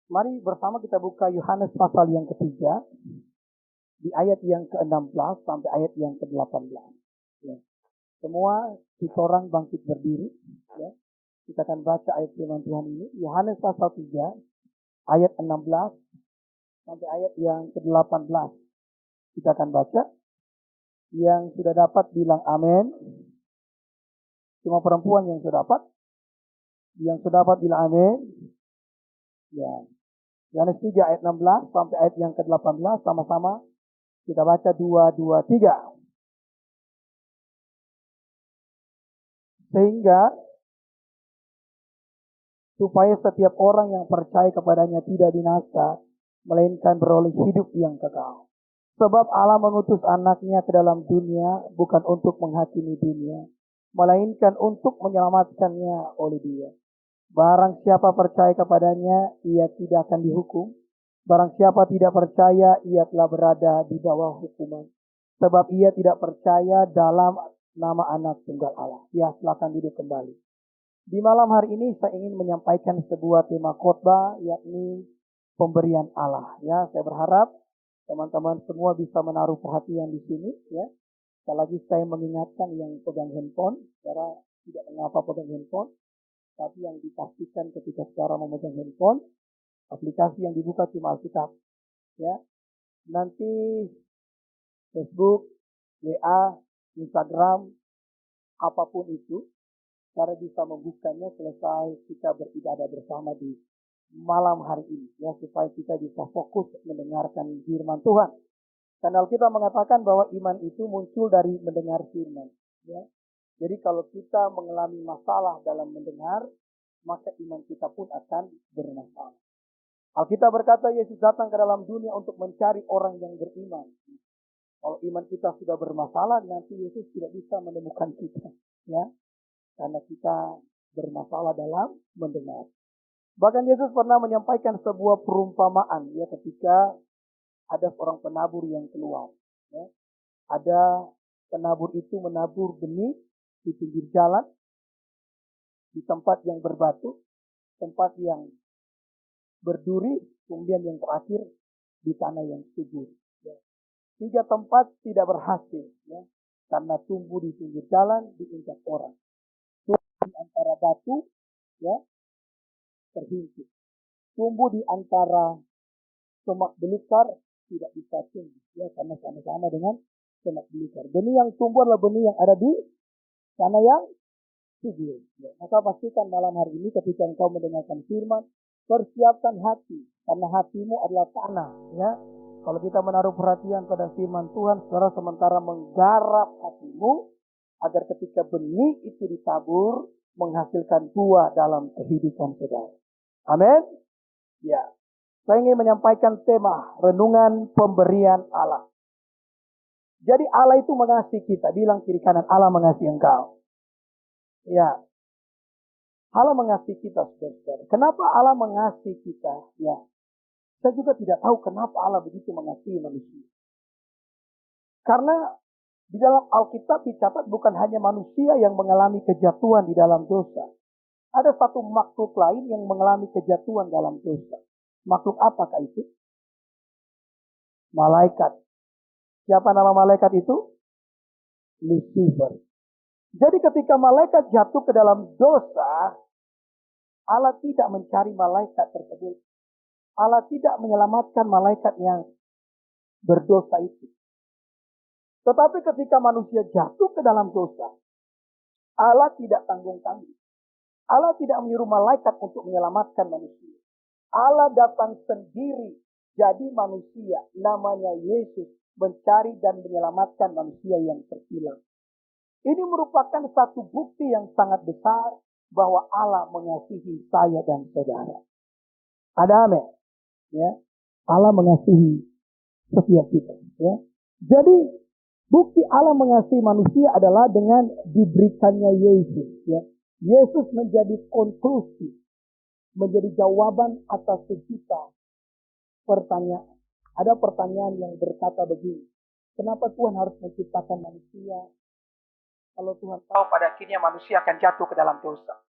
Mari bersama kita buka Yohanes pasal yang ketiga, di ayat yang ke-16 sampai ayat yang ke-18. Ya. Semua kita orang bangkit berdiri. Ya. Kita akan baca ayat firman Tuhan ini. Yohanes pasal 3, ayat 16 sampai ayat yang ke-18. Kita akan baca. Yang sudah dapat bilang amin. Cuma perempuan yang sudah dapat. Yang sudah dapat bilang amin. Ya. Yohanes 3 ayat 16 sampai ayat yang ke-18 sama-sama kita baca 2, 2, 3. Sehingga supaya setiap orang yang percaya kepadanya tidak binasa, melainkan beroleh hidup yang kekal. Sebab Allah mengutus anaknya ke dalam dunia bukan untuk menghakimi dunia, melainkan untuk menyelamatkannya oleh dia. Barang siapa percaya kepadanya, ia tidak akan dihukum. Barang siapa tidak percaya, ia telah berada di bawah hukuman. Sebab ia tidak percaya dalam nama anak tunggal Allah. Ya, silakan duduk kembali. Di malam hari ini saya ingin menyampaikan sebuah tema khotbah, yakni pemberian Allah. Ya, saya berharap teman-teman semua bisa menaruh perhatian di sini. Ya, sekali lagi saya mengingatkan yang pegang handphone, cara tidak mengapa pegang handphone. Tapi yang dipastikan ketika secara memegang handphone, aplikasi yang dibuka cuma Alkitab. Ya, nanti Facebook, WA, Instagram, apapun itu, cara bisa membukanya selesai kita beribadah bersama di malam hari ini. Ya, supaya kita bisa fokus mendengarkan firman Tuhan. Karena Alkitab mengatakan bahwa iman itu muncul dari mendengar firman. Ya. Jadi kalau kita mengalami masalah dalam mendengar, maka iman kita pun akan bermasalah. Alkitab berkata Yesus datang ke dalam dunia untuk mencari orang yang beriman. Kalau iman kita sudah bermasalah, nanti Yesus tidak bisa menemukan kita. Ya, karena kita bermasalah dalam mendengar. Bahkan Yesus pernah menyampaikan sebuah perumpamaan ya ketika ada seorang penabur yang keluar. Ya. Ada penabur itu menabur benih di pinggir jalan, di tempat yang berbatu, tempat yang berduri, kemudian yang terakhir di tanah yang subur. Ya. 3 tempat tidak berhasil, ya, karena tumbuh di pinggir jalan, diinjak orang. Tumbuh di antara batu, ya, terhimpit. Tumbuh di antara semak belukar, tidak bisa tumbuh, ya, karena sama-sama dengan semak belukar. Benih yang tumbuh adalah benih yang ada di tanah yang subur. Ya. Maka pastikan malam hari ini ketika engkau mendengarkan firman, persiapkan hati, karena hatimu adalah tanah. Ya, kalau kita menaruh perhatian pada firman Tuhan, saudara sementara menggarap hatimu, agar ketika benih itu ditabur, menghasilkan buah dalam kehidupan saudara. Amin. Ya, saya ingin menyampaikan tema renungan pemberian Allah. Jadi Allah itu mengasihi kita. Bilang kiri kanan, Allah mengasihi engkau. Ya, Allah mengasihi kita, saudara. Kenapa Allah mengasihi kita? Ya, saya juga tidak tahu kenapa Allah begitu mengasihi manusia. Karena di dalam Alkitab dicatat bukan hanya manusia yang mengalami kejatuhan di dalam dosa. Ada satu makhluk lain yang mengalami kejatuhan dalam dosa. Makhluk apakah itu? Malaikat. Siapa nama malaikat itu? Lucifer. Jadi ketika malaikat jatuh ke dalam dosa, Allah tidak mencari malaikat tersebut. Allah tidak menyelamatkan malaikat yang berdosa itu. Tetapi ketika manusia jatuh ke dalam dosa, Allah tidak tanggung-tanggung. Allah tidak menyuruh malaikat untuk menyelamatkan manusia. Allah datang sendiri jadi manusia, namanya Yesus, mencari dan menyelamatkan manusia yang terhilang. Ini merupakan satu bukti yang sangat besar bahwa Allah mengasihi saya dan saudara. Ada amin. Ya, Allah mengasihi setiap kita. Ya. Jadi bukti Allah mengasihi manusia adalah dengan diberikannya Yesus. Ya. Yesus menjadi konklusi, menjadi jawaban atas sejuta pertanyaan. Ada pertanyaan yang berkata begini, kenapa Tuhan harus menciptakan manusia? Kalau Tuhan tahu pada akhirnya manusia akan jatuh ke dalam dosa.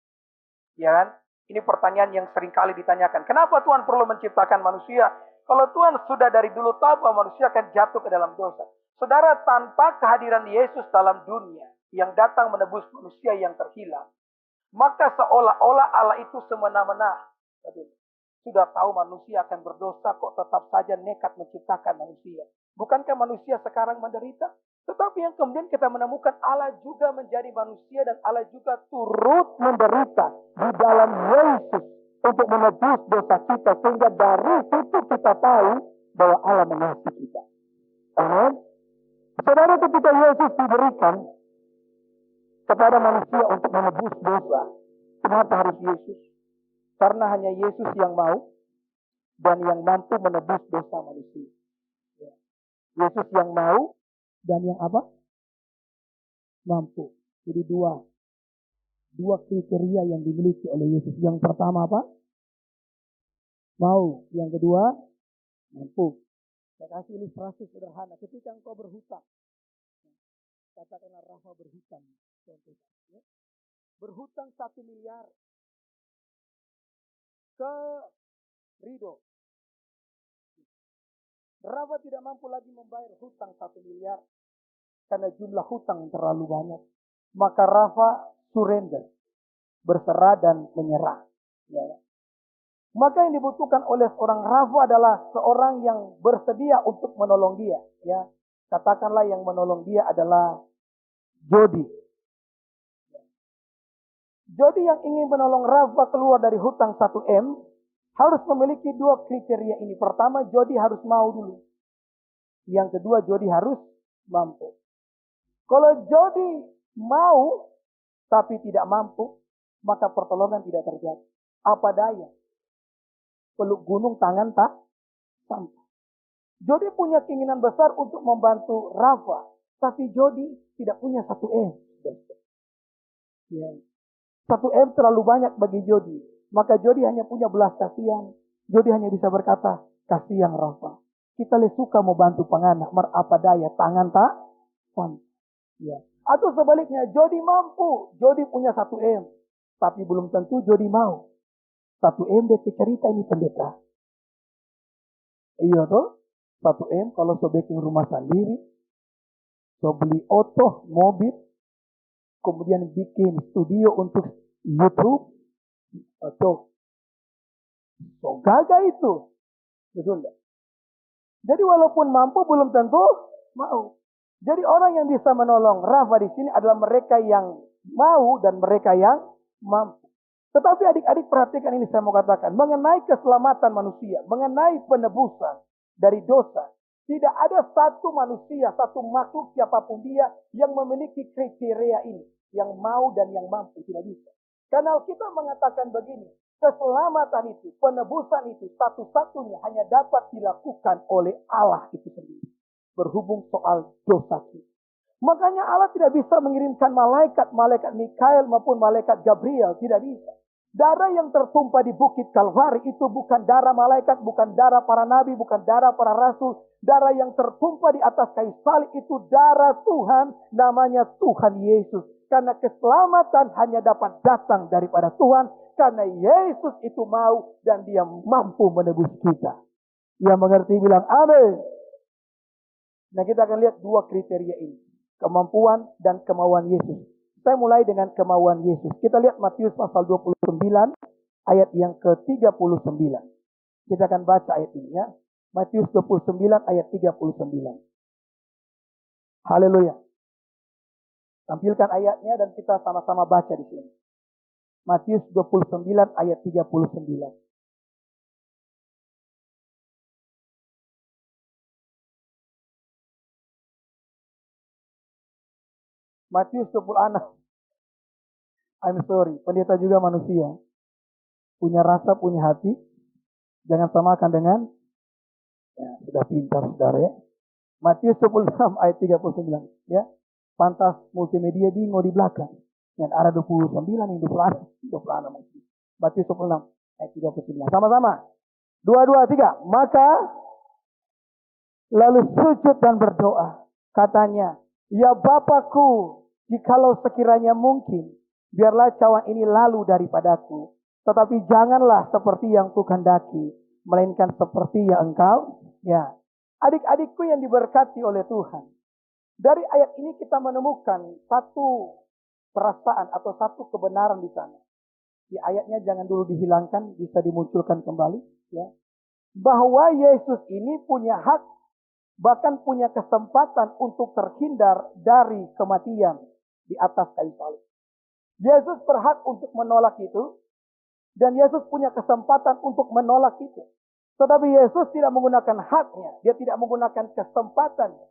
Ya kan? Ini pertanyaan yang sering kali ditanyakan. Kenapa Tuhan perlu menciptakan manusia? Kalau Tuhan sudah dari dulu tahu bahwa manusia akan jatuh ke dalam dosa. Saudara, tanpa kehadiran Yesus dalam dunia yang datang menebus manusia yang terhilang, maka seolah-olah Allah itu semena-mena sudah tahu manusia akan berdosa, kok tetap saja nekat menciptakan manusia. Bukankah manusia sekarang menderita? Tetapi yang kemudian kita menemukan Allah juga menjadi manusia dan Allah juga turut menderita di dalam Yesus untuk menebus dosa kita. Sehingga dari situ kita tahu bahwa Allah mengasihi kita. Amin. Saudara, ketika Yesus diberikan kepada manusia untuk menebus dosa, kenapa harus Yesus? Karena hanya Yesus yang mau dan yang mampu menebus dosa manusia. Yesus yang mau dan yang apa? Mampu. Jadi dua kriteria yang dimiliki oleh Yesus. Yang pertama apa? Mau. Yang kedua, mampu. Saya kasih ilustrasi sederhana. Ketika engkau berhutang, katakanlah Rafa berhutang. Contohnya, berhutang 1 miliar ke Rido. Rafa tidak mampu lagi membayar hutang 1 miliar karena jumlah hutang yang terlalu banyak. Maka Rafa surrender, berserah dan menyerah. Ya. Maka yang dibutuhkan oleh seorang Rafa adalah seorang yang bersedia untuk menolong dia. Ya, katakanlah yang menolong dia adalah Jody. Jody yang ingin menolong Rafa keluar dari hutang 1M harus memiliki 2 kriteria ini. Pertama, Jody harus mau dulu. Yang kedua, Jody harus mampu. Kalau Jody mau tapi tidak mampu, maka pertolongan tidak terjadi. Apa daya? Peluk gunung tangan tak sampai. Jody punya keinginan besar untuk membantu Rafa, tapi Jody tidak punya 1M. Ya. 1M terlalu banyak bagi Jody. Maka Jody hanya punya belas kasihan. Jody hanya bisa berkata, kasihan Rafa. Kita suka mau bantu penganak, apa daya, tangan tak sampai. Ya. Atau sebaliknya, Jody mampu. Jody punya 1M. Tapi belum tentu Jody mau. 1M dia cerita ini pendeta. Iya toh. 1M kalau so bikin rumah sendiri. So beli oto, mobil. Kemudian bikin studio untuk YouTube. Atau so gagal itu. Betul enggak? Jadi walaupun mampu belum tentu mau. Jadi orang yang bisa menolong Rafa di sini adalah mereka yang mau dan mereka yang mampu. Tetapi adik-adik perhatikan ini saya mau katakan. Mengenai keselamatan manusia. Mengenai penebusan dari dosa. Tidak ada satu manusia, satu makhluk siapapun dia yang memiliki kriteria ini. Yang mau dan yang mampu. Tidak bisa. Karena kita mengatakan begini. Keselamatan itu, penebusan itu satu-satunya hanya dapat dilakukan oleh Allah itu sendiri. Berhubung soal dosa kita. Makanya Allah tidak bisa mengirimkan malaikat Mikael maupun malaikat Gabriel. Tidak bisa. Darah yang tertumpah di bukit Kalvari itu bukan darah malaikat, bukan darah para nabi, bukan darah para rasul. Darah yang tertumpah di atas kayu salib itu darah Tuhan, namanya Tuhan Yesus. Karena keselamatan hanya dapat datang daripada Tuhan. Karena Yesus itu mau dan dia mampu menebus kita. Yang mengerti bilang amin. Nah, kita akan lihat 2 kriteria ini. Kemampuan dan kemauan Yesus. Saya mulai dengan kemauan Yesus. Kita lihat Matius pasal 29 ayat yang ke-39. Kita akan baca ayat ini ya. Matius 29 ayat 39. Haleluya. Tampilkan ayatnya dan kita sama-sama baca di sini. Matius 29 ayat 39. Matius 26. I'm sorry, pendeta juga manusia. Punya rasa, punya hati. Jangan samakan dengan, ya, sudah pintar saudara ya. Matius 26 ayat 39. Ya. Pantas multimedia bingung di belakang. Yang ada 29 yang 26 mungkin. Matius 26 ayat 39. Sama-sama. 2, 2, 3. Maka lalu sujud dan berdoa. Katanya, ya Bapakku, jikalau sekiranya mungkin, biarlah cawan ini lalu daripadaku. Tetapi janganlah seperti yang kukehendaki, melainkan seperti yang engkau. Ya, adik-adikku yang diberkati oleh Tuhan. Dari ayat ini kita menemukan satu perasaan atau satu kebenaran di sana. Di ayatnya jangan dulu dihilangkan, bisa dimunculkan kembali. Ya, bahwa Yesus ini punya hak, bahkan punya kesempatan untuk terhindar dari kematian di atas kayu salib. Yesus berhak untuk menolak itu, dan Yesus punya kesempatan untuk menolak itu. Tetapi Yesus tidak menggunakan haknya, dia tidak menggunakan kesempatannya,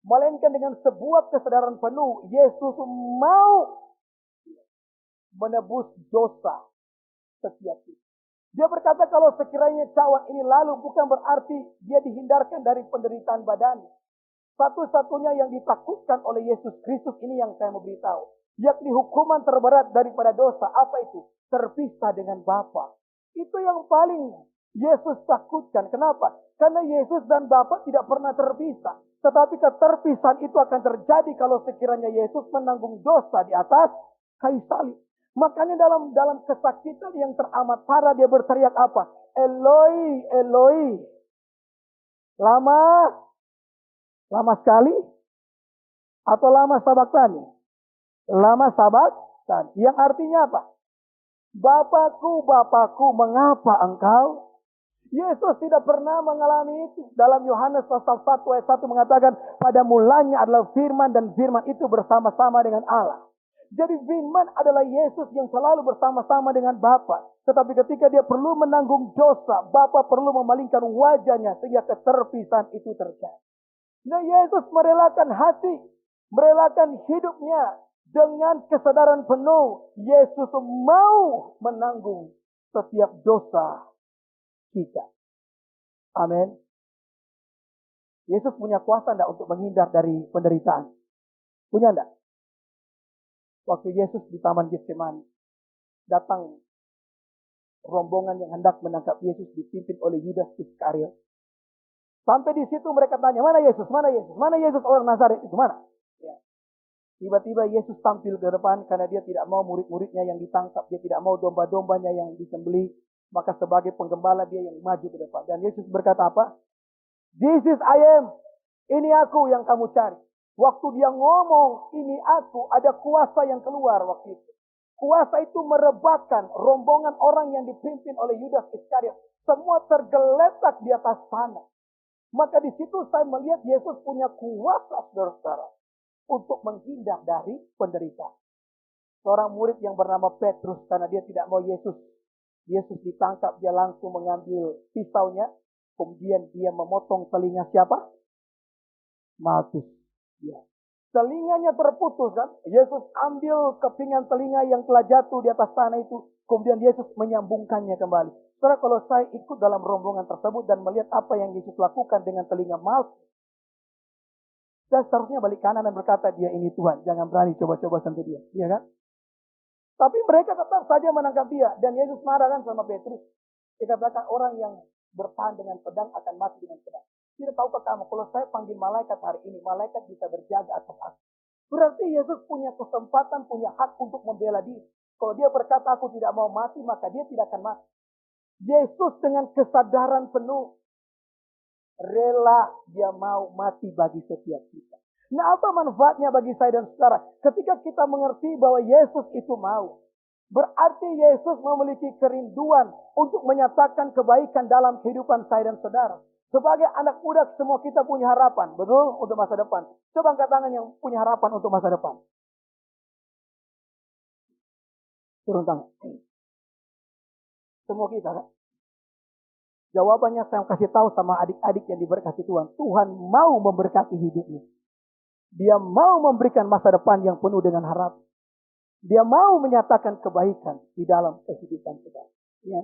melainkan dengan sebuah kesadaran penuh, Yesus mau menebus dosa setiap kita. Dia berkata kalau sekiranya cawan ini lalu, bukan berarti dia dihindarkan dari penderitaan badan. Satu-satunya yang ditakutkan oleh Yesus Kristus ini yang saya mau beritahu, yakni hukuman terberat daripada dosa. Apa itu? Terpisah dengan Bapa. Itu yang paling Yesus takutkan. Kenapa? Karena Yesus dan Bapa tidak pernah terpisah. Tetapi keterpisahan itu akan terjadi kalau sekiranya Yesus menanggung dosa di atas kayu salib. Makanya dalam kesakitan yang teramat parah dia berteriak apa? Eloi, Eloi. Lama sekali? Atau lama sabaktani? Lama sabaktani. Yang artinya apa? Bapakku, Bapakku, mengapa engkau? Yesus tidak pernah mengalami itu. Dalam Yohanes pasal 1 ayat 1 mengatakan, pada mulanya adalah firman, dan firman itu bersama-sama dengan Allah. Jadi firman adalah Yesus yang selalu bersama-sama dengan Bapa. Tetapi ketika dia perlu menanggung dosa, Bapa perlu memalingkan wajahnya sehingga keterpisahan itu terjadi. Nah, Yesus merelakan hati, merelakan hidupnya dengan kesadaran penuh. Yesus mau menanggung setiap dosa kita. Amin. Yesus punya kuasa enggak untuk menghindar dari penderitaan? Punya enggak? Waktu Yesus di Taman Getsemani, datang rombongan yang hendak menangkap Yesus dipimpin oleh Yudas Iskariot. Sampai di situ mereka tanya, mana Yesus? Mana Yesus? Mana Yesus orang Nazaret itu? Mana? Ya. Tiba-tiba Yesus tampil ke depan karena dia tidak mau murid-muridnya yang ditangkap, dia tidak mau domba-dombanya yang disembelih. Maka sebagai penggembala dia yang maju ke depan. Dan Yesus berkata apa? This is I am. Ini aku yang kamu cari. Waktu dia ngomong, ini aku, ada kuasa yang keluar waktu itu. Kuasa itu merebakkan rombongan orang yang dipimpin oleh Yudas Iskariot. Semua tergeletak di atas tanah. Maka di situ saya melihat Yesus punya kuasa, saudara-saudara, untuk menghindar dari penderitaan. Seorang murid yang bernama Petrus, karena dia tidak mau Yesus ditangkap, dia langsung mengambil pisaunya. Kemudian dia memotong telinga siapa? Malkus. Ya. Telinganya terputus kan. Yesus ambil kepingan telinga yang telah jatuh di atas tanah itu. Kemudian Yesus menyambungkannya kembali. Saudara, kalau saya ikut dalam rombongan tersebut dan melihat apa yang Yesus lakukan dengan telinga Malkus, saya seharusnya balik kanan dan berkata, dia ini Tuhan. Jangan berani coba-coba sentuh dia. Iya kan? Tapi mereka tetap saja menangkap dia. Dan Yesus marah kan sama Petrus. Dia katakan orang yang bertahan dengan pedang akan mati dengan pedang. Tidak tahukah kamu, kalau saya panggil malaikat hari ini, malaikat bisa berjaga atas aku. Berarti Yesus punya kesempatan, punya hak untuk membela diri. Kalau dia berkata, aku tidak mau mati, maka dia tidak akan mati. Yesus dengan kesadaran penuh, rela dia mau mati bagi setiap kita. Nah, apa manfaatnya bagi saya dan saudara? Ketika kita mengerti bahwa Yesus itu mau, berarti Yesus memiliki kerinduan untuk menyatakan kebaikan dalam kehidupan saya dan saudara. Sebagai anak muda, semua kita punya harapan, betul? Untuk masa depan. Coba angkat tangan yang punya harapan untuk masa depan. Turun tangan. Semua kita kan? Jawabannya saya kasih tahu sama adik-adik yang diberkati Tuhan. Tuhan mau memberkati hidupnya. Dia mau memberikan masa depan yang penuh dengan harapan. Dia mau menyatakan kebaikan di dalam kehidupan kita. Ya.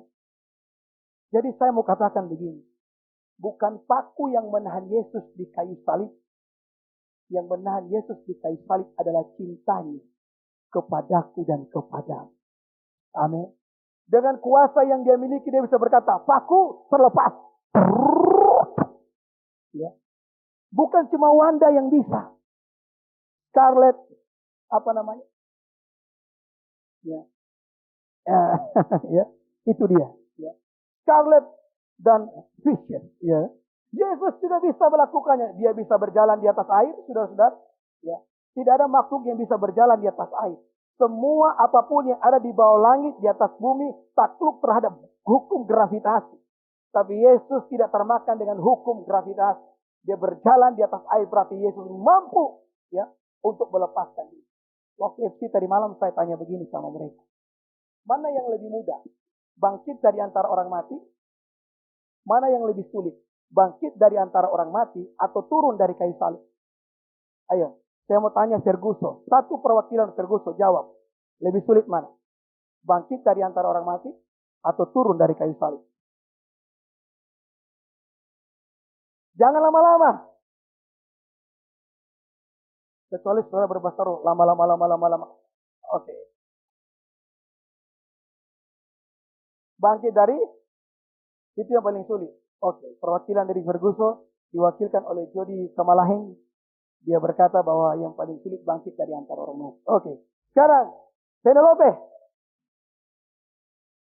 Jadi saya mau katakan begini. Bukan paku yang menahan Yesus di kayu salib. Yang menahan Yesus di kayu salib adalah cintanya kepadaku dan kepadamu. Amin. Dengan kuasa yang dia miliki, dia bisa berkata, paku terlepas. Ya. Bukan cuma Wanda yang bisa. Scarlett, apa namanya? Ya. Ya. Itu dia. Ya. Scarlet dan fishes. Ya. Yesus juga bisa melakukannya. Dia bisa berjalan di atas air, saudara-saudara. Ya. Tidak ada makhluk yang bisa berjalan di atas air. Semua apapun yang ada di bawah langit, di atas bumi, takluk terhadap hukum gravitasi. Tapi Yesus tidak termakan dengan hukum gravitasi. Dia berjalan di atas air, berarti Yesus mampu ya untuk melepaskan diri. Waktu FC tadi malam saya tanya begini sama mereka. Mana yang lebih mudah? Bangkit dari antara orang mati? Mana yang lebih sulit? Bangkit dari antara orang mati atau turun dari kayu salib? Ayo, saya mau tanya Ferguson. Satu perwakilan Ferguson jawab. Lebih sulit mana? Bangkit dari antara orang mati atau turun dari kayu salib? Jangan lama-lama. Kecuali saudara berbahasa roh. Lama-lama. Oke. Bangkit dari, itu yang paling sulit. Oke. Perwakilan dari Ferguson diwakilkan oleh Jody Kamalaheng. Dia berkata bahwa yang paling sulit bangkit dari antara orang mati. Oke. Sekarang, Penelope.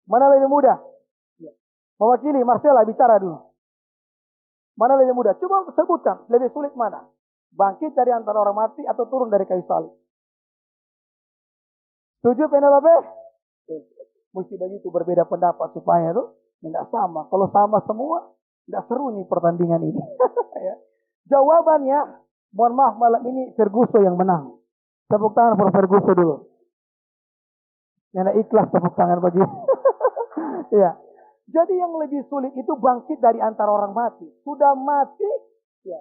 Mana lebih mudah? Mewakili, Marcella bicara dulu. Mana lebih mudah? Coba sebutkan, lebih sulit mana? Bangkit dari antara orang mati atau turun dari kayu salib? Setuju Penelope? Mesti begitu berbeda pendapat supaya itu tidak sama. Kalau sama semua, tidak seru nih pertandingan ini. Jawabannya, mohon maaf malam ini Ferguson yang menang. Tepuk tangan for Ferguson dulu. Yang ikhlas tepuk tangan bagi. Ya. Jadi yang lebih sulit itu bangkit dari antara orang mati. Sudah mati, ya.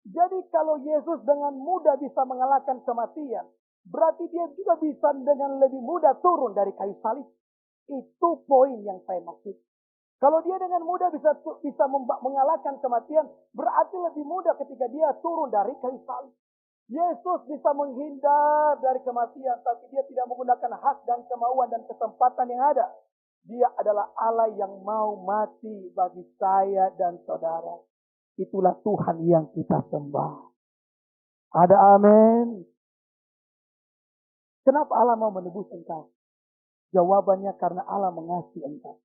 Jadi kalau Yesus dengan mudah bisa mengalahkan kematian, berarti dia juga bisa dengan lebih mudah turun dari kayu salib. Itu poin yang saya maksud. Kalau dia dengan mudah bisa mengalahkan kematian, berarti lebih mudah ketika dia turun dari kayu salib. Yesus bisa menghindar dari kematian, tapi dia tidak menggunakan hak dan kemauan dan kesempatan yang ada. Dia adalah Allah yang mau mati bagi saya dan saudara. Itulah Tuhan yang kita sembah. Ada amin. Kenapa Allah mau menebus engkau? Jawabannya karena Allah mengasihi engkau.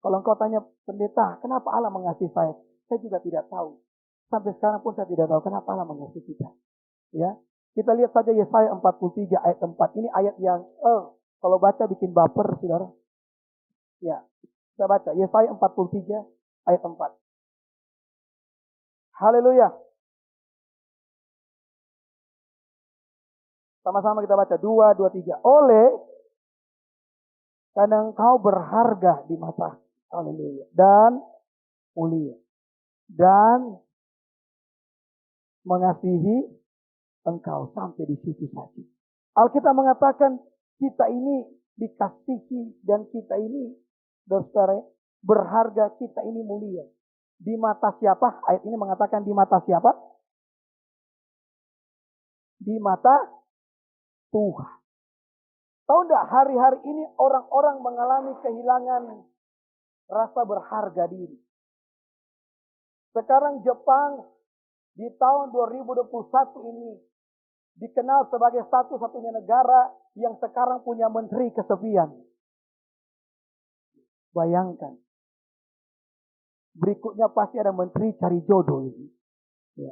Kalau engkau tanya pendeta, kenapa Allah mengasihi saya? Saya juga tidak tahu. Sampai sekarang pun saya tidak tahu kenapa Allah mengasihi kita. Ya, kita lihat saja Yesaya 43 ayat 4. Ini ayat yang kalau baca bikin baper, saudara. Ya, kita baca Yesaya 43 ayat 4. Haleluya. Sama-sama kita baca 2, 2, 3. Oleh karena engkau berharga di mata. Haleluya. Dan mulia. Dan mengasihi engkau sampai di situ saja. Alkitab mengatakan kita ini dikasihi dan kita ini, saudara, berharga, kita ini mulia. Di mata siapa? Ayat ini mengatakan di mata siapa? Di mata Tuhan. Tahu enggak, hari-hari ini orang-orang mengalami kehilangan rasa berharga diri. Sekarang Jepang di tahun 2021 ini dikenal sebagai satu-satunya negara yang sekarang punya menteri kesepian. Bayangkan. Berikutnya pasti ada menteri cari jodoh ini. Ya.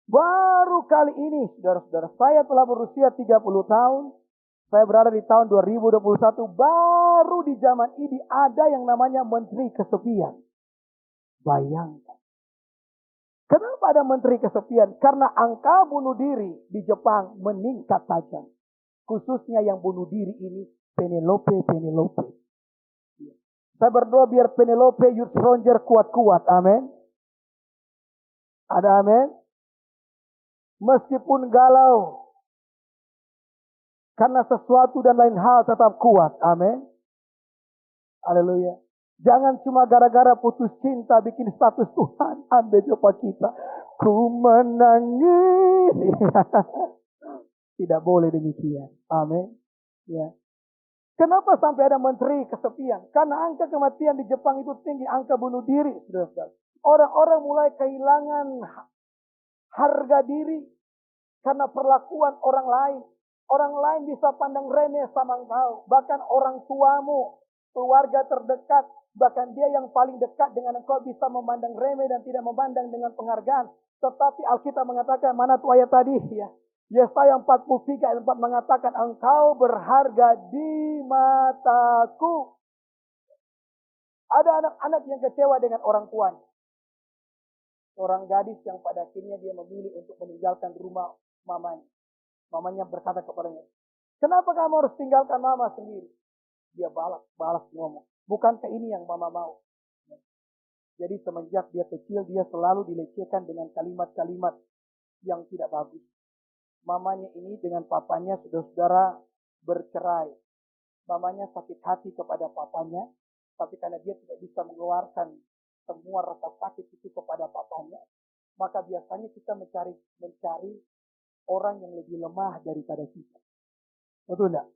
Baru kali ini, saudara-saudara, saya telah berusia 30 tahun. Saya berada di tahun 2021. Baru di zaman ini ada yang namanya menteri kesepian. Bayangkan. Kenapa ada menteri kesepian? Karena angka bunuh diri di Jepang meningkat tajam. Khususnya yang bunuh diri ini Penelope. Saya berdoa biar Penelope Youth Ranger kuat-kuat. Amin. Ada amin. Meskipun galau. Karena sesuatu dan lain hal tetap kuat. Amin. Haleluya. Jangan cuma gara-gara putus cinta bikin status Tuhan ambil jopah kita. Ku menangis. Tidak boleh demikian. Amin. Ya. Kenapa sampai ada menteri kesepian? Karena angka kematian di Jepang itu tinggi, angka bunuh diri. Orang-orang mulai kehilangan harga diri karena perlakuan orang lain. Orang lain bisa pandang remeh sama engkau. Bahkan orang tuamu, keluarga terdekat, bahkan dia yang paling dekat dengan engkau bisa memandang remeh dan tidak memandang dengan penghargaan. Tetapi Alkitab mengatakan, mana tuh ayat tadi? Ya. Yesaya 43 ayat 4 mengatakan, engkau berharga di mataku. Ada anak-anak yang kecewa dengan orang tuanya. Seorang gadis yang pada akhirnya dia memilih untuk meninggalkan rumah mamanya. Mamanya berkata kepadanya, kenapa kamu harus tinggalkan mama sendiri? Dia balas ngomong, bukankah ini yang mama mau? Jadi semenjak dia kecil, dia selalu dilecehkan dengan kalimat-kalimat yang tidak bagus. Mamanya ini dengan papanya saudara-saudara bercerai. Mamanya sakit hati kepada papanya, tapi karena dia tidak bisa mengeluarkan semua rasa sakit itu kepada papanya, maka biasanya kita mencari orang yang lebih lemah daripada kita. Betul tidak?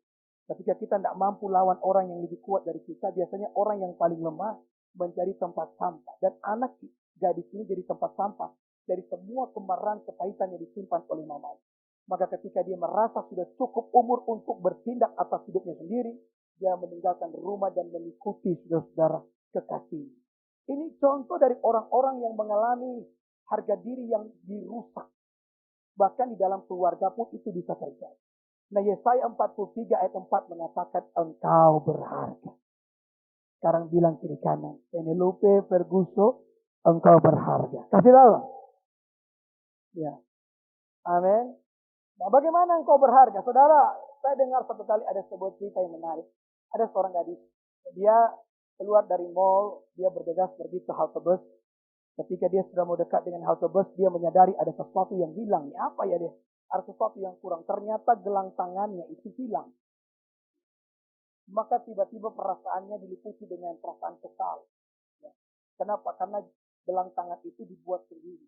Ketika kita tidak mampu lawan orang yang lebih kuat dari kita, biasanya orang yang paling lemah menjadi tempat sampah. Dan anak gadis ini jadi tempat sampah dari semua kemarahan kepahitan yang disimpan oleh mamanya. Maka ketika dia merasa sudah cukup umur untuk bertindak atas hidupnya sendiri, dia meninggalkan rumah dan mengikuti saudara-saudara kekasih. Ini contoh dari orang-orang yang mengalami harga diri yang dirusak. Bahkan di dalam keluarga pun itu bisa terjadi. Nah, Yesaya 43 ayat 4 mengatakan engkau berharga. Sekarang bilang kiri kanan, Penelope Ferguso, engkau berharga. Kasih tahu. Ya. Amin. Nah, bagaimana engkau berharga? Saudara, saya dengar satu kali ada sebuah cerita yang menarik. Ada seorang gadis. Dia keluar dari mall, dia bergegas pergi ke halte bus. Ketika dia sudah mau dekat dengan halte bus, dia menyadari ada sesuatu yang hilang. Ya, apa ya dia? Ada sesuatu yang kurang. Ternyata gelang tangannya itu hilang. Maka tiba-tiba perasaannya diliputi dengan perasaan kesal. Ya. Kenapa? Karena gelang tangan itu dibuat sendiri.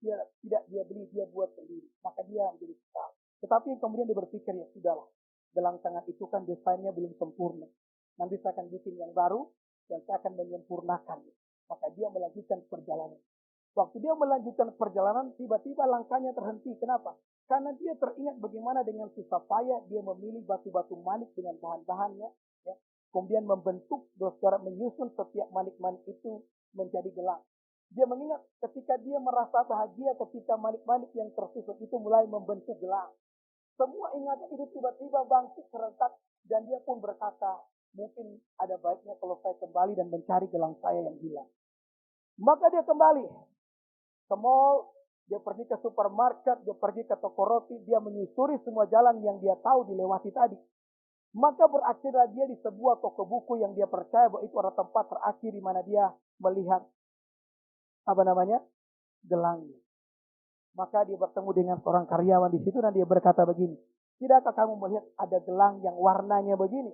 Tidak dia beli, dia buat sendiri. Maka dia menjadi kesal. Tetapi kemudian dia berpikir, ya sudahlah. Gelang tangan itu kan desainnya belum sempurna. Nanti saya akan bikin yang baru dan saya akan menyempurnakan. Maka dia melanjutkan perjalanan. Waktu dia melanjutkan perjalanan, tiba-tiba langkahnya terhenti. Kenapa? Karena dia teringat bagaimana dengan susah payah dia memilih batu-batu manik dengan bahan-bahannya. Ya. Kemudian membentuk, saudara, menyusun setiap manik-manik itu menjadi gelang. Dia mengingat ketika dia merasa bahagia ketika manik-manik yang tersusun itu mulai membentuk gelang. Semua ingatan itu tiba-tiba bangkit serentak dan dia pun berkata, mungkin ada baiknya kalau saya kembali dan mencari gelang saya yang hilang. Maka dia kembali ke mall, dia pergi ke supermarket, dia pergi ke toko roti, dia menyusuri semua jalan yang dia tahu dilewati tadi. Maka berakhirlah dia di sebuah toko buku yang dia percaya bahwa itu adalah tempat terakhir di mana dia melihat gelangnya. Maka dia bertemu dengan seorang karyawan di situ dan dia berkata begini, tidakkah kamu melihat ada gelang yang warnanya begini?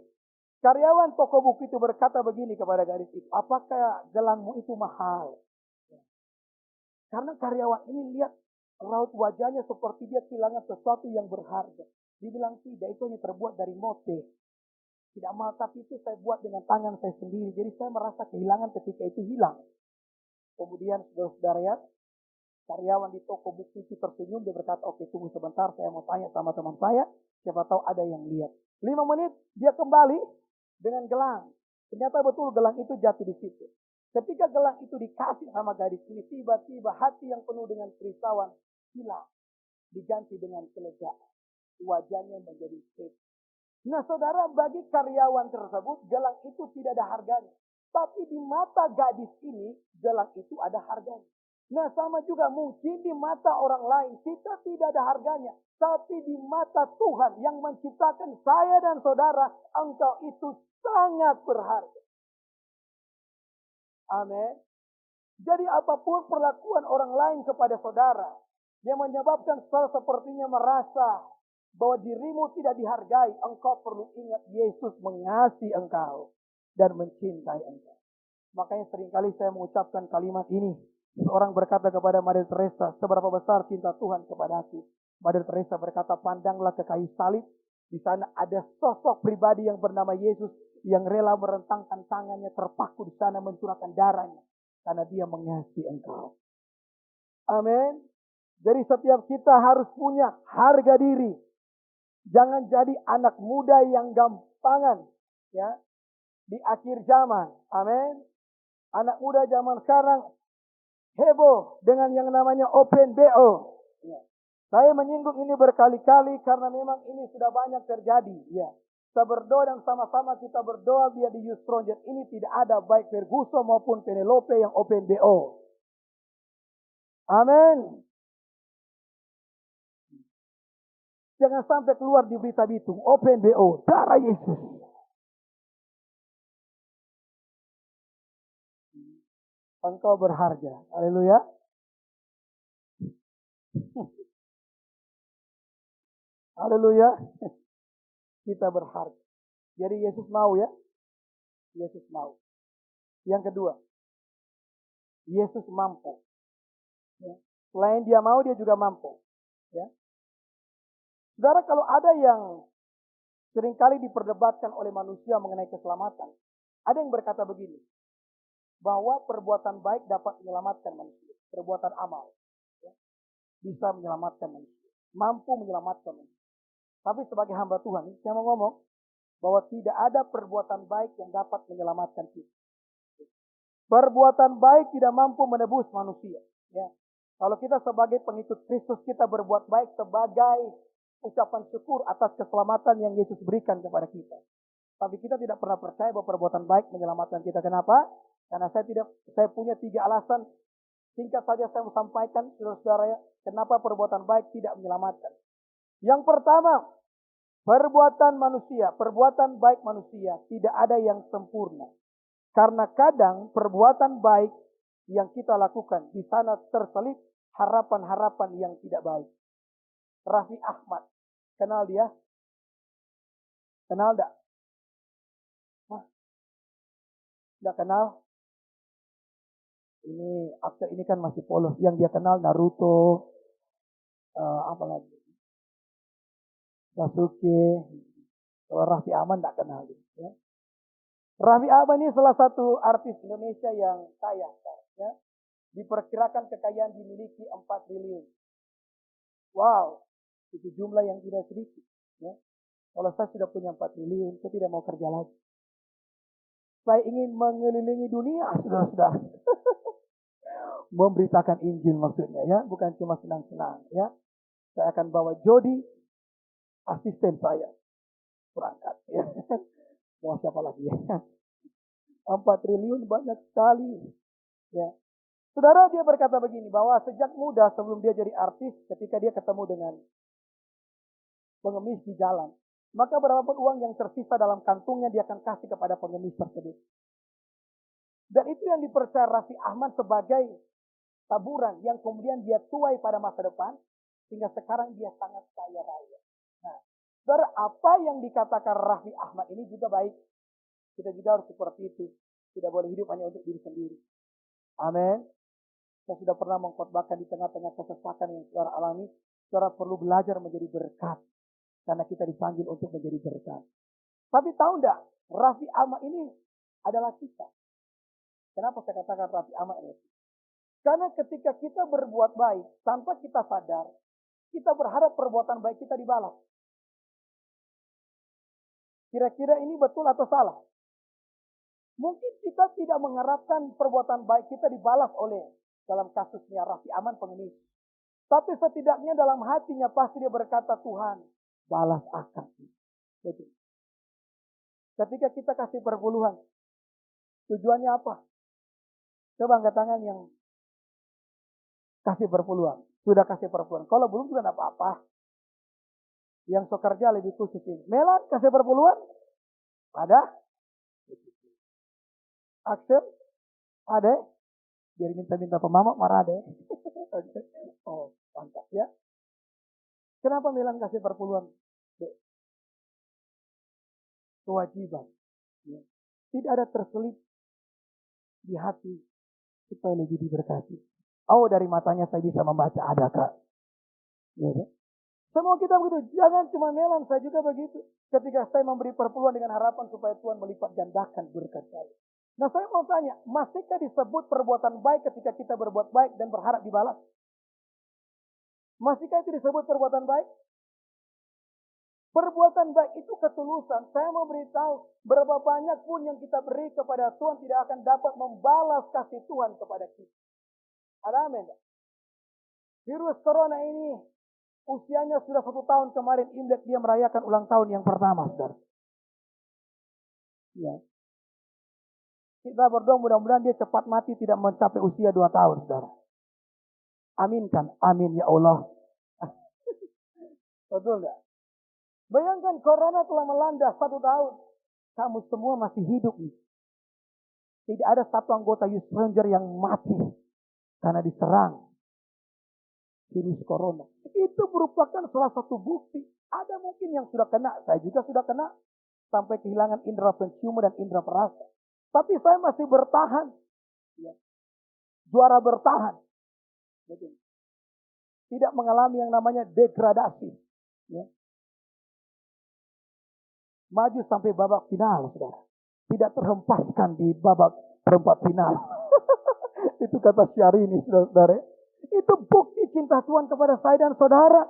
Karyawan toko buku itu berkata begini kepada gadis itu, apakah gelangmu itu mahal? Karena karyawan ini lihat raut wajahnya seperti dia kehilangan sesuatu yang berharga. Dia bilang tidak, itu hanya terbuat dari motif. Tidak mahal, tapi itu saya buat dengan tangan saya sendiri. Jadi saya merasa kehilangan ketika itu hilang. Kemudian saudara-saudara ya, karyawan di toko buku itu tersenyum. Dia berkata, oke tunggu sebentar, saya mau tanya sama teman saya. Siapa tahu ada yang lihat. 5 menit dia kembali dengan gelang. Ternyata betul gelang itu jatuh di situ. Ketika gelang itu dikasih sama gadis ini, tiba-tiba hati yang penuh dengan kerisauan hilang. Diganti dengan kelegaan. Wajahnya menjadi happy. Nah saudara, bagi karyawan tersebut, gelang itu tidak ada harganya. Tapi di mata gadis ini, gelang itu ada harganya. Nah sama juga mungkin di mata orang lain, kita tidak ada harganya. Tapi di mata Tuhan yang menciptakan saya dan saudara, engkau itu sangat berharga. Amin. Jadi apapun perlakuan orang lain kepada saudara yang menyebabkan saudara sepertinya merasa bahwa dirimu tidak dihargai, engkau perlu ingat Yesus mengasihi engkau dan mencintai engkau. Makanya seringkali saya mengucapkan kalimat ini. Seorang berkata kepada Mother Teresa, seberapa besar cinta Tuhan kepadaku. Mother Teresa berkata, pandanglah ke kayu salib. Di sana ada sosok pribadi yang bernama Yesus yang rela merentangkan tangannya terpaku di sana mencurahkan darahnya karena dia mengasihi engkau. Amin. Jadi setiap kita harus punya harga diri. Jangan jadi anak muda yang gampangan, ya, di akhir zaman. Amin. Anak muda zaman sekarang heboh dengan yang namanya Open BO. Ya. Saya menyinggung ini berkali-kali karena memang ini sudah banyak terjadi. Ya. Kita berdoa dan sama-sama kita berdoa biar di Youth Project ini tidak ada baik Ferguson maupun Penelope yang Open BO. Amin. Jangan sampai keluar di berita Bitung, Open BO, darah Yesus. Engkau berharga. Haleluya. Haleluya. Kita berharga. Jadi Yesus mau ya. Yesus mau. Yang kedua, Yesus mampu. Ya. Selain dia mau, dia juga mampu. Ya. Saudara, kalau ada yang seringkali diperdebatkan oleh manusia mengenai keselamatan, ada yang berkata begini, bahwa perbuatan baik dapat menyelamatkan manusia. Perbuatan amal ya, bisa menyelamatkan manusia. Mampu menyelamatkan manusia. Tapi sebagai hamba Tuhan, saya mau ngomong bahwa tidak ada perbuatan baik yang dapat menyelamatkan kita. Perbuatan baik tidak mampu menebus manusia. Ya. Kalau kita sebagai pengikut Kristus, kita berbuat baik sebagai ucapan syukur atas keselamatan yang Yesus berikan kepada kita. Tapi kita tidak pernah percaya bahwa perbuatan baik menyelamatkan kita. Kenapa? Karena saya punya 3 alasan. Singkat saja saya mau sampaikan, saudara-saudara, kenapa perbuatan baik tidak menyelamatkan. Yang pertama, perbuatan baik manusia tidak ada yang sempurna. Karena kadang perbuatan baik yang kita lakukan di sana terselip harapan-harapan yang tidak baik. Raffi Ahmad, kenal dia? Kenal enggak? Enggak kenal? Ini aktor ini kan masih polos. Yang dia kenal Naruto, apa lagi? Sasuke. Kalau Raffi Ahmad enggak kenal dia. Ya. Raffi Ahmad ini salah satu artis Indonesia yang kaya. Ya. Diperkirakan kekayaan dimiliki 4 triliun. Wow, itu jumlah yang tidak sedikit. Ya. Kalau saya sudah punya 4 triliun, saya tidak mau kerja lagi. Saya ingin mengelilingi dunia, sudah. Memberitakan Injil maksudnya ya, bukan cuma senang-senang ya. Saya akan bawa Jody, asisten saya, berangkat ya. Mau siapa lagi ya? 4 triliun banyak sekali ya. Saudara, dia berkata begini, bahwa sejak muda sebelum dia jadi artis, ketika dia ketemu dengan pengemis di jalan, maka berapapun uang yang tersisa dalam kantungnya dia akan kasih kepada pengemis tersebut. Dan itu yang dipercaya Raffi Ahmad sebagai taburan yang kemudian dia tuai pada masa depan, sehingga sekarang dia sangat kaya raya. Nah, saudara, apa yang dikatakan Raffi Ahmad ini juga baik. Kita juga harus seperti itu. Tidak boleh hidup hanya untuk diri sendiri. Amin. Saya sudah pernah mengkhotbahkan di tengah-tengah kesesakan yang saudara alami. Saudara perlu belajar menjadi berkat. Karena kita dipanggil untuk menjadi berkat. Tapi tahu enggak, Raffi Ahmad ini adalah kita. Kenapa saya katakan Raffi Ahmad ini? Karena ketika kita berbuat baik, tanpa kita sadar, kita berharap perbuatan baik kita dibalas. Kira-kira ini betul atau salah? Mungkin kita tidak mengharapkan perbuatan baik kita dibalas oleh, dalam kasusnya Raffi Ahmad pengemis. Tapi setidaknya dalam hatinya pasti dia berkata, Tuhan, balas akan. Betul. Ketika kita kasih perpuluhan, tujuannya apa? Coba angkat tangan yang kasih perpuluhan. Sudah kasih perpuluhan. Kalau belum juga tidak apa-apa. Yang so kerja lebih khusus ini. Melan kasih perpuluhan? Ada? Aksel? Ada? Biar minta-minta pemamak marah ada. Oh, mantap ya. Kenapa Melan kasih perpuluhan? Kewajiban. Ya. Tidak ada terselip di hati supaya lebih diberkati. Oh, dari matanya saya bisa membaca, ada Kak. Ya, ya. Semua kita begitu. Jangan cuma Melan, saya juga begitu. Ketika saya memberi perpuluhan dengan harapan supaya Tuhan melipat gandakan berkat saya. Nah, saya mau tanya, masihkah disebut perbuatan baik ketika kita berbuat baik dan berharap dibalas? Masihkah itu disebut perbuatan baik? Perbuatan baik itu ketulusan. Saya mau beritahu, berapa banyak pun yang kita beri kepada Tuhan tidak akan dapat membalas kasih Tuhan kepada kita. Ada amin? Virus corona ini usianya sudah 1 tahun kemarin Imlek dia merayakan ulang tahun yang pertama, saudara. Ya. Kita berdoa mudah-mudahan dia cepat mati tidak mencapai usia 2 tahun, saudara. Aminkan, amin ya Allah. Betul enggak? Bayangkan corona telah melanda 1 tahun. Kamu semua masih hidup nih. Tidak ada satu anggota Youth Ranger yang mati karena diserang virus corona. Itu merupakan salah satu bukti. Ada mungkin yang sudah kena, saya juga sudah kena. Sampai kehilangan indera penciuman dan indera perasa. Tapi saya masih bertahan. Ya. Juara bertahan. Betul. Tidak mengalami yang namanya degradasi. Ya. Maju sampai babak final, saudara. Tidak terhempaskan di babak perempat final. Itu kata Syahrini, saudara. Itu bukti cinta Tuhan kepada saya dan saudara.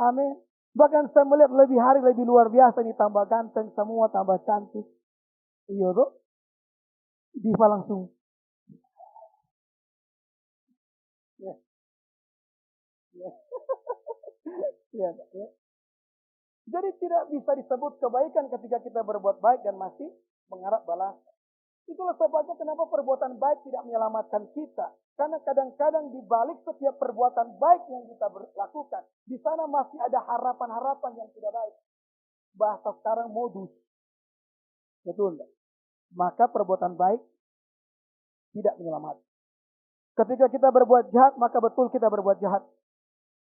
Amin. Bahkan saya melihat lebih hari lebih luar biasa ini, tambah ganteng semua, tambah cantik. Iya tuh. Diva langsung. Ya. Ya. Ya. Ya. Jadi tidak bisa disebut kebaikan ketika kita berbuat baik dan masih mengharap balasan. Itulah sebabnya kenapa perbuatan baik tidak menyelamatkan kita. Karena kadang-kadang di balik setiap perbuatan baik yang kita lakukan, di sana masih ada harapan-harapan yang tidak baik. Bahasa sekarang modus. Betul enggak? Maka perbuatan baik tidak menyelamatkan. Ketika kita berbuat jahat, maka betul kita berbuat jahat.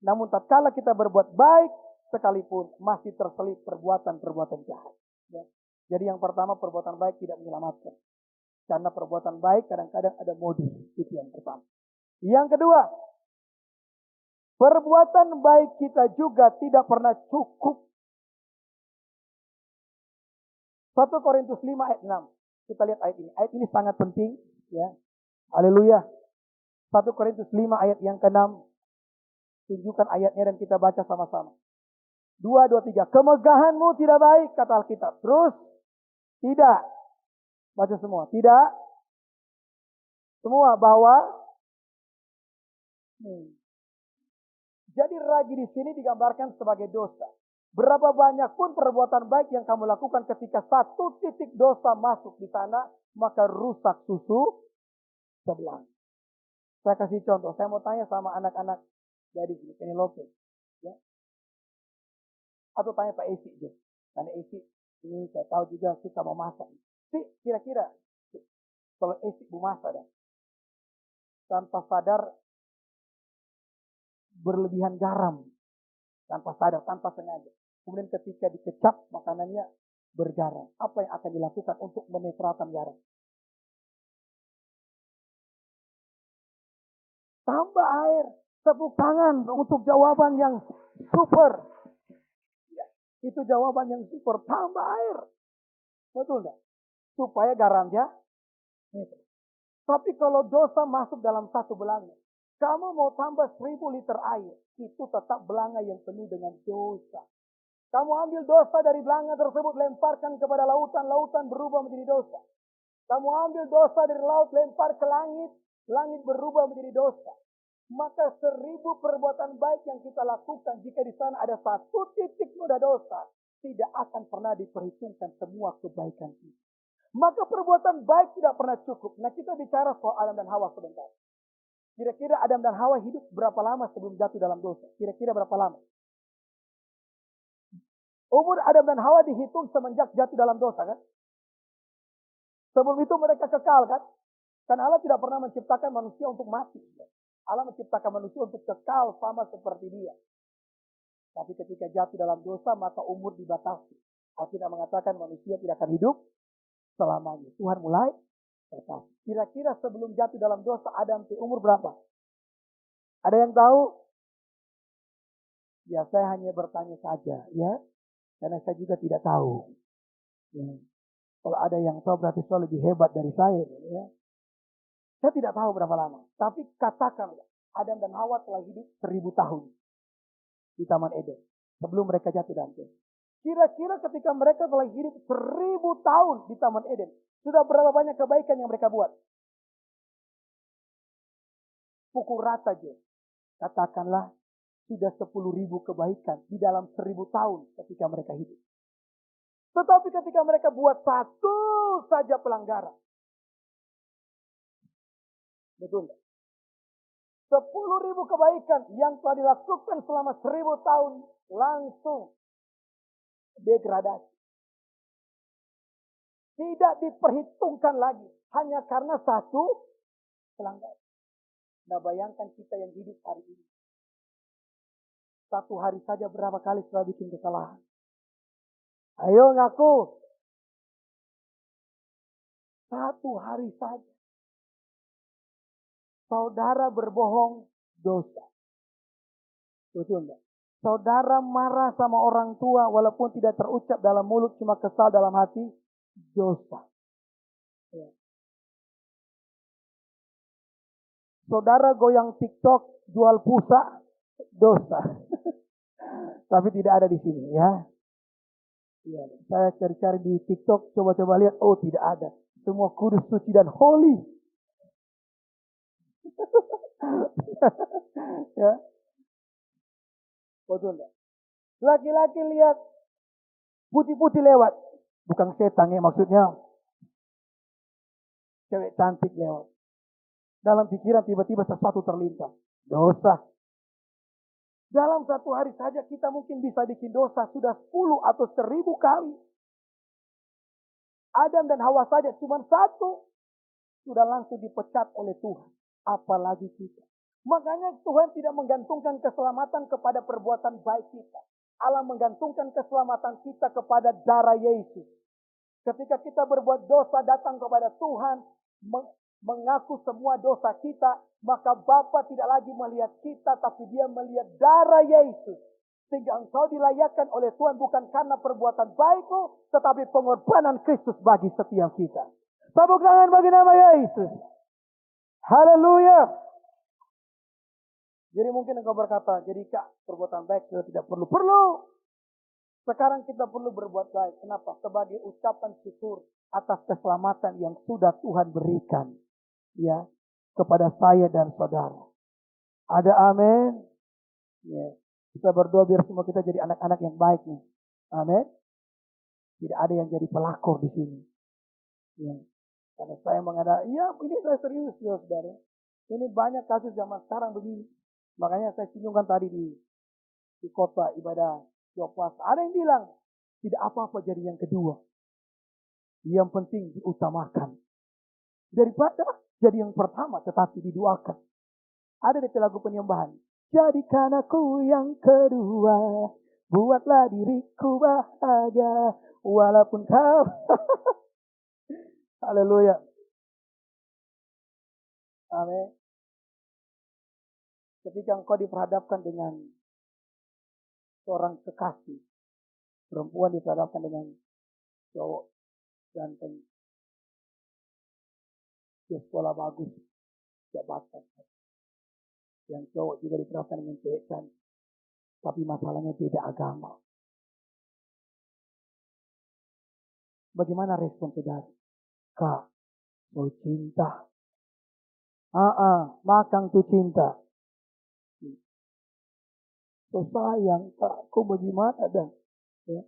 Namun tatkala kita berbuat baik, sekalipun masih terselip perbuatan-perbuatan jahat. Ya. Jadi yang pertama, perbuatan baik tidak menyelamatkan. Karena perbuatan baik kadang-kadang ada modus. Itu yang pertama. Yang kedua, perbuatan baik kita juga tidak pernah cukup. 1 Korintus 5 ayat 6. Kita lihat ayat ini. Ayat ini sangat penting. Ya. Haleluya. 1 Korintus 5 ayat yang ke-6. Tunjukkan ayatnya dan kita baca sama-sama. 2, 2, 3. Kemegahanmu tidak baik, kata Alkitab. Terus, tidak. Baca semua. Tidak. Semua bahwa. Jadi ragi di sini digambarkan sebagai dosa. Berapa banyak pun perbuatan baik yang kamu lakukan ketika satu titik dosa masuk di sana, maka rusak susu sebelah. Saya kasih contoh. Saya mau tanya sama anak-anak dari sini, Penelope. Ya. Atau tanya Pak Esi. Karena Esi ini saya tahu juga suka memasak. Kira-kira kalau Esi memasak dah, tanpa sadar berlebihan garam. Tanpa sadar, tanpa sengaja. Kemudian ketika dikecap makanannya bergaram. Apa yang akan dilakukan untuk menetralkan garam? Tambah air. Tepuk tangan untuk jawaban yang super. Ya, itu jawaban yang super. Tambah air. Betul enggak? Supaya garamnya. Tapi kalau dosa masuk dalam satu belanga. Kamu mau tambah 1000 liter air. Itu tetap belanga yang penuh dengan dosa. Kamu ambil dosa dari belanga tersebut, lemparkan kepada lautan, lautan berubah menjadi dosa. Kamu ambil dosa dari laut, lempar ke langit, langit berubah menjadi dosa. Maka 1000 perbuatan baik yang kita lakukan, jika di sana ada satu titik noda dosa, tidak akan pernah diperhitungkan semua kebaikan kita. Maka perbuatan baik tidak pernah cukup. Nah, kita bicara soal Adam dan Hawa sebentar. Kira-kira Adam dan Hawa hidup berapa lama sebelum jatuh dalam dosa? Kira-kira berapa lama? Umur Adam dan Hawa dihitung semenjak jatuh dalam dosa, kan? Sebelum itu mereka kekal, kan? Karena Allah tidak pernah menciptakan manusia untuk mati. Allah menciptakan manusia untuk kekal sama seperti dia. Tapi ketika jatuh dalam dosa, maka umur dibatasi. Alkitab mengatakan manusia tidak akan hidup selamanya. Tuhan mulai berkata. Kira-kira sebelum jatuh dalam dosa, Adam umur berapa? Ada yang tahu? Ya, saya hanya bertanya saja, ya. Karena saya juga tidak tahu. Ya. Kalau ada yang tahu berarti saya lebih hebat dari saya. Ya. Saya tidak tahu berapa lama. Tapi katakan, Adam dan Hawa telah hidup 1000 tahun. di Taman Eden. Sebelum mereka jatuh dalam dosa. Kira-kira ketika mereka telah hidup 1000 tahun di Taman Eden. Sudah berapa banyak kebaikan yang mereka buat? Pukul rata aja. Katakanlah sudah 10.000 kebaikan di dalam 1000 tahun ketika mereka hidup. Tetapi ketika mereka buat satu saja pelanggaran. Betul. 10.000 kebaikan yang telah dilakukan selama 1000 tahun langsung degradasi. Tidak diperhitungkan lagi. Hanya karena satu pelanggaran. Nah, bayangkan kita yang hidup hari ini. Satu hari saja berapa kali setelah bikin kesalahan. Ayo ngaku. Satu hari saja. Saudara berbohong dosa. Betul enggak? Saudara marah sama orang tua walaupun tidak terucap dalam mulut, cuma kesal dalam hati, dosa. Ya. Saudara goyang TikTok, jual pulsa, dosa. Tapi tidak ada di sini ya. Ya, saya cari-cari di TikTok, coba-coba lihat, oh tidak ada. Semua kudus, suci dan holy. Ya. Betul enggak? Laki-laki lihat putih-putih lewat. Bukan setan ya maksudnya. Cewek cantik lewat. Dalam pikiran tiba-tiba sesuatu terlintas. Dosa. Dalam satu hari saja kita mungkin bisa bikin dosa sudah 10 atau 1000 kali. Adam dan Hawa saja cuma satu. Sudah langsung dipecat oleh Tuhan. Apalagi kita. Makanya Tuhan tidak menggantungkan keselamatan kepada perbuatan baik kita. Allah menggantungkan keselamatan kita kepada darah Yesus. Ketika kita berbuat dosa datang kepada Tuhan, mengaku semua dosa kita, maka Bapa tidak lagi melihat kita, tapi Dia melihat darah Yesus. Sehingga engkau dilayakkan oleh Tuhan bukan karena perbuatan baikmu, tetapi pengorbanan Kristus bagi setiap kita. Tepuk tangan bagi nama Yesus. Haleluya. Jadi mungkin engkau berkata, jadi Kak, perbuatan baik sudah tidak perlu. Perlu. Sekarang kita perlu berbuat baik. Kenapa? Sebagai ucapan syukur atas keselamatan yang sudah Tuhan berikan. Ya, kepada saya dan saudara. Ada amin? Ya. Kita berdoa biar semua kita jadi anak-anak yang baik nih. Amin. Tidak ada yang jadi pelakor di sini. Ya. Karena saya mengada, iya ini saya serius ya saudara. Ini banyak kasus zaman sekarang begini. Makanya saya singgungkan tadi di kota ibadah puasa. Ada yang bilang, tidak apa-apa jadi yang kedua. Yang penting diutamakan. Daripada jadi yang pertama tetapi didoakan. Ada di lagu penyembahan. Jadikan aku yang kedua. Buatlah diriku bahagia. Walaupun kau. Haleluya. Amin. Ketika engkau diperhadapkan dengan seorang kekasih, perempuan diperhadapkan dengan cowok ganteng, dia sekolah bagus, jabatan. Yang cowok juga diperhadapkan dengan cewek cantik, tapi masalahnya beda agama. Bagaimana respon saudara? Kak, mau cinta? Makan tuh cinta. So sayang, Kak, kok bagaimana dah? Ya.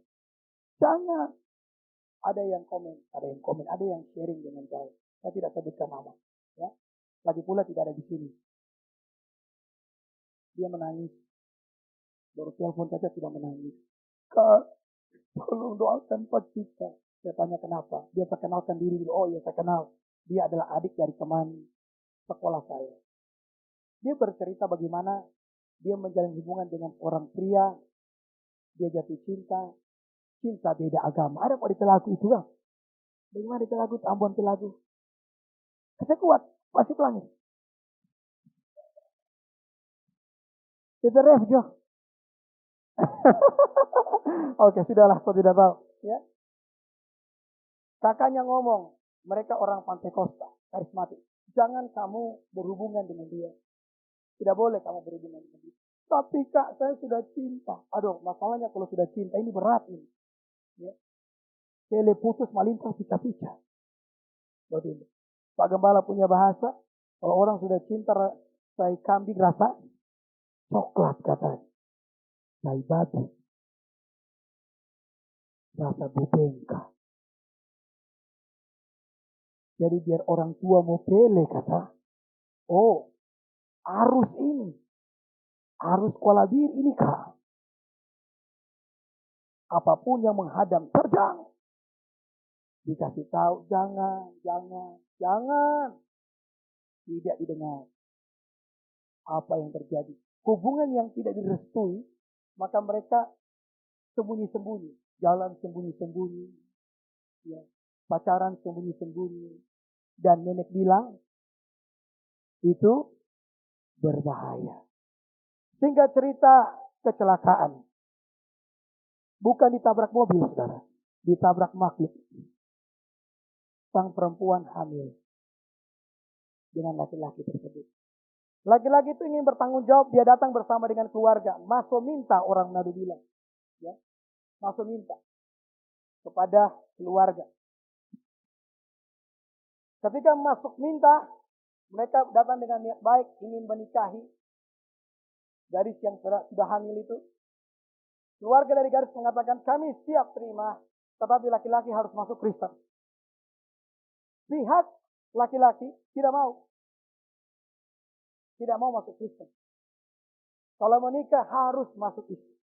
Jangan. Ada yang komen, ada yang sharing dengan saya. Saya tidak sebutkan nama. Ya. Lagi pula tidak ada di sini. Dia menangis. Baru telepon saja sudah menangis. Kak, tolong doakan Pak kita. Saya tanya kenapa. Dia perkenalkan diri dulu. Oh iya saya kenal. Dia adalah adik dari teman sekolah saya. Dia bercerita bagaimana dia menjalin hubungan dengan orang pria. Dia jatuh cinta. Cinta beda agama. Ada kok di lagu itu kan? Bagaimana di lagu? Ambon di lagu. Saya kuat. Pasti pelangis. Itu ref Jo. Oke, sudahlah. Kau tidak tahu. Ya. Kakaknya ngomong. Mereka orang Pantekosta. Karismatik. Jangan kamu berhubungan dengan dia. Tidak boleh kamu berhubungan dengan dia. Tapi Kak, saya sudah cinta. Aduh, masalahnya kalau sudah cinta ini berat ini. Ya. Tele putus malintang pica-pica. Begini. Pak Gembala punya bahasa, kalau orang sudah cinta, saya kambing rasa coklat katanya. Saya babi rasa bubengka. Jadi biar orang tua mau pele kata, oh arus ini, arus kuala bir ini Kak. Apapun yang menghadang, terjang. Dikasih tahu, jangan, jangan, jangan. Tidak didengar. Apa yang terjadi? Hubungan yang tidak direstui, maka mereka sembunyi-sembunyi. Jalan sembunyi-sembunyi. Ya. Pacaran sembunyi-sembunyi. Dan nenek bilang, itu berbahaya. Sehingga cerita kecelakaan. Bukan ditabrak mobil, saudara. Ditabrak makhluk. Sang perempuan hamil dengan laki-laki tersebut. Laki-laki itu ingin bertanggung jawab, dia datang bersama dengan keluarga. Masuk minta, orang Manado bilang. Ya, masuk minta kepada keluarga. Ketika masuk minta, mereka datang dengan niat baik, ingin menikahi gadis yang sudah hamil itu. Keluarga dari gadis mengatakan, kami siap terima, tetapi laki-laki harus masuk Kristen. Pihak laki-laki tidak mau. Tidak mau masuk Kristen. Kalau menikah harus masuk Islam.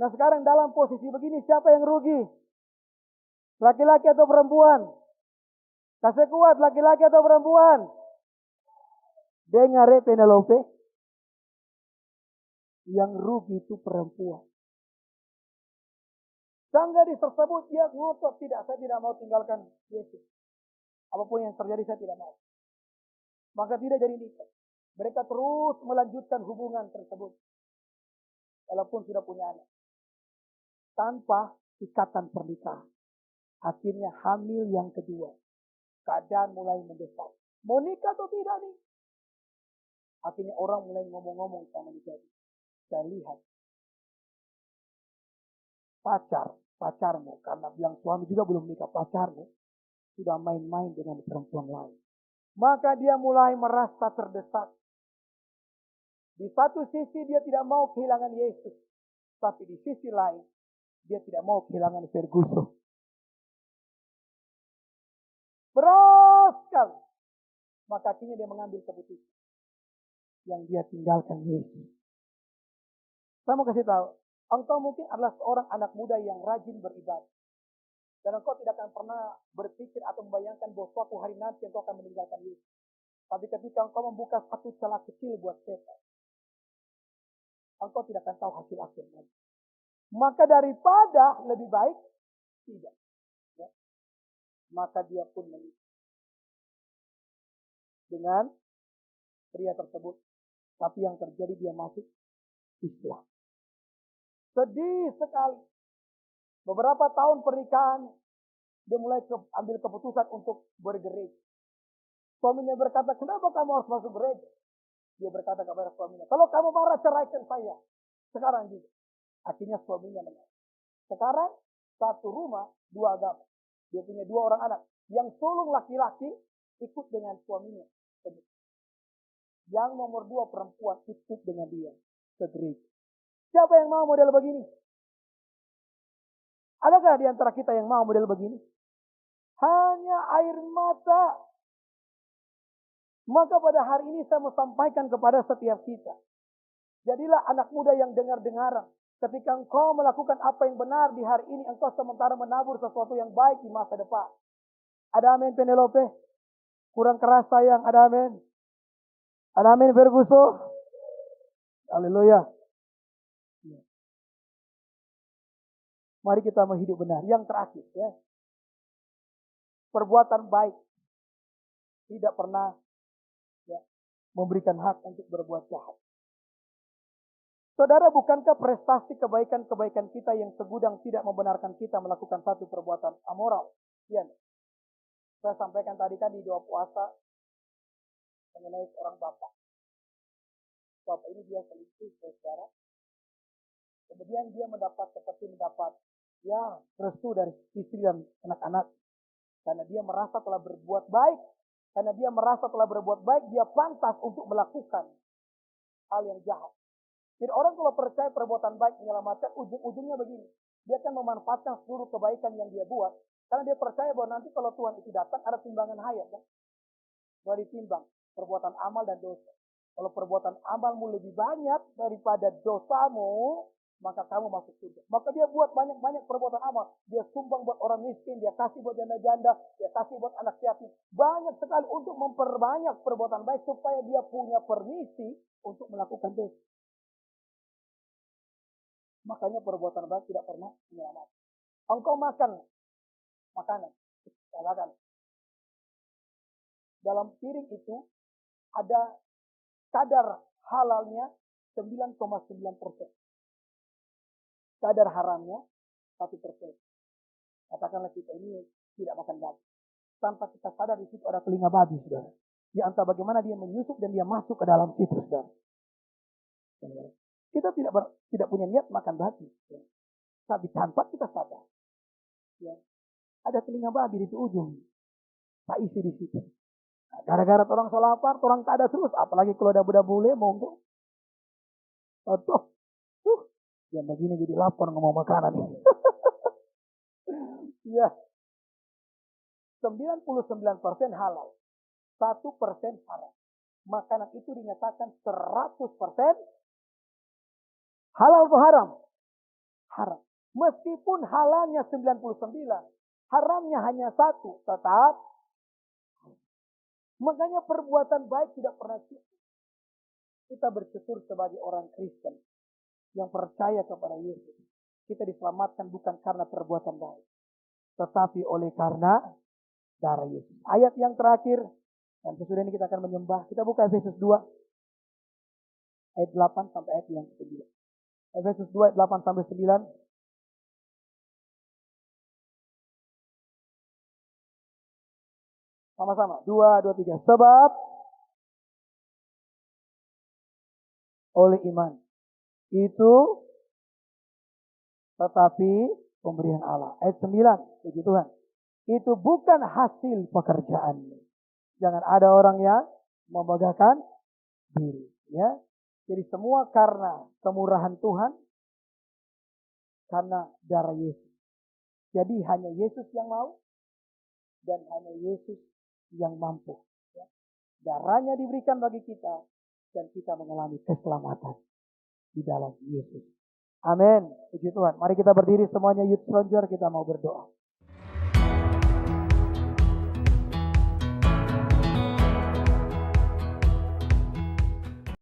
Nah sekarang dalam posisi begini, siapa yang rugi? Laki-laki atau perempuan? Kasih kuat, laki-laki atau perempuan? Dengar Penelope. Yang rugi itu perempuan. Sang gadis tersebut, dia ngotot, tidak, saya tidak mau tinggalkan Yesus. Apapun yang terjadi, saya tidak mau. Maka tidak jadi nikah. Mereka terus melanjutkan hubungan tersebut. Walaupun sudah punya anak. Tanpa ikatan pernikahan. Akhirnya hamil yang kedua. Keadaan mulai mendesak. Mau nikah atau tidak nih? Akhirnya orang mulai ngomong-ngomong sama dia. Saya lihat. Pacarmu. Karena bilang suami juga belum nikah. Pacarmu sudah main-main dengan perempuan lain. Maka dia mulai merasa terdesak. Di satu sisi dia tidak mau kehilangan Yesus. Tapi di sisi lain, dia tidak mau kehilangan Ferguson. Berat sekali. Maka akhirnya dia mengambil keputusan. Yang dia tinggalkan Yesus. Saya mau kasih tahu. Engkau mungkin adalah seorang anak muda yang rajin beribadah. Dan engkau tidak akan pernah berpikir atau membayangkan bahwa suatu hari nanti engkau akan meninggalkan Yesus. Tapi ketika engkau membuka satu celah kecil buat setan, engkau tidak akan tahu hasil akhirnya. Maka daripada lebih baik, tidak. Ya. Maka dia pun menikah dengan pria tersebut. Tapi yang terjadi dia masuk Islam. Sedih sekali. Beberapa tahun pernikahan, dia mulai ambil keputusan untuk bergereja. Suaminya berkata, kenapa kamu harus masuk gereja? Dia berkata kepada suaminya, kalau kamu marah ceraikan saya. Sekarang juga. Akhirnya suaminya menang. Sekarang satu rumah, dua agama. Dia punya dua orang anak. Yang sulung laki-laki ikut dengan suaminya. Yang nomor dua perempuan ikut dengan dia ke gereja. Siapa yang mau model begini? Adakah di antara kita yang mau model begini? Hanya air mata. Maka pada hari ini saya mau sampaikan kepada setiap kita. Jadilah anak muda yang dengar-dengaran. Ketika engkau melakukan apa yang benar di hari ini, engkau sementara menabur sesuatu yang baik di masa depan. Ada amin Penelope? Kurang keras sayang, ada amin? Ada amin Ferguson? Haleluya. Mari kita mau hidup benar. Yang terakhir ya. Perbuatan baik tidak pernah ya, memberikan hak untuk berbuat jahat. Saudara, bukankah prestasi kebaikan-kebaikan kita yang segudang tidak membenarkan kita melakukan satu perbuatan amoral? Ya. Saya sampaikan tadi kan di doa puasa mengenai seorang bapak. Bapak ini dia selingkuh, saudara. Kemudian dia seperti mendapat restu dari istri dan anak-anak. Karena dia merasa telah berbuat baik. Karena dia merasa telah berbuat baik, dia pantas untuk melakukan hal yang jahat. Jadi orang kalau percaya perbuatan baik menyelamatkan, ujung-ujungnya begini. Dia akan memanfaatkan seluruh kebaikan yang dia buat. Karena dia percaya bahwa nanti kalau Tuhan itu datang, ada timbangan hayat. Kan? Bahwa ditimbang perbuatan amal dan dosa. Kalau perbuatan amalmu lebih banyak daripada dosamu, maka kamu masuk surga. Maka dia buat banyak-banyak perbuatan amal. Dia sumbang buat orang miskin, dia kasih buat janda-janda, dia kasih buat anak yatim. Banyak sekali untuk memperbanyak perbuatan baik supaya dia punya permisi untuk melakukan dosa. Makanya perbuatan baik tidak pernah menyelamatkan. Engkau makan makanan, katakan. Dalam piring itu ada kadar halalnya 9,9%. Kadar haramnya 1%. Katakanlah kita ini tidak makan babi. Tanpa kita sadar di situ ada telinga babi, saudara. Dia entah bagaimana dia menyusup dan dia masuk ke dalam situ, saudara. Kita tidak punya niat makan babi. Ya. Tapi tanpa kita sadar. Ya. Ada telinga babi di ujung. Tak isi di situ. Nah, gara-gara orang lapar, orang tak ada terus. Apalagi kalau ada budak bule, monggo. Aduh. Yang begini jadi lapar ngomong makanan. Ya. 99% halal. 1% haram. Makanan itu dinyatakan 100% halal atau haram? Haram. Meskipun halalnya 99, haramnya hanya 1, tetap. Makanya perbuatan baik tidak pernah cukup. Kita bersyukur sebagai orang Kristen yang percaya kepada Yesus. Kita diselamatkan bukan karena perbuatan baik, tetapi oleh karena darah Yesus. Ayat yang terakhir, dan sesudah ini kita akan menyembah. Kita buka Efesus 2, ayat 8 sampai ayat yang 9. Efesus 2, ayat 8 sampai 9. Sama-sama. 2, 3. Sebab oleh iman itu tetapi pemberian Allah. Ayat 9. Puji Tuhan. Itu bukan hasil pekerjaan. Jangan ada orang yang membanggakan diri. Ya. Jadi semua karena kemurahan Tuhan. Karena darah Yesus. Jadi hanya Yesus yang mau. Dan hanya Yesus yang mampu. Ya. Darahnya diberikan bagi kita. Dan kita mengalami keselamatan. Di dalam Yesus. Amin. Puji Tuhan. Mari kita berdiri semuanya youth soldier, kita mau berdoa.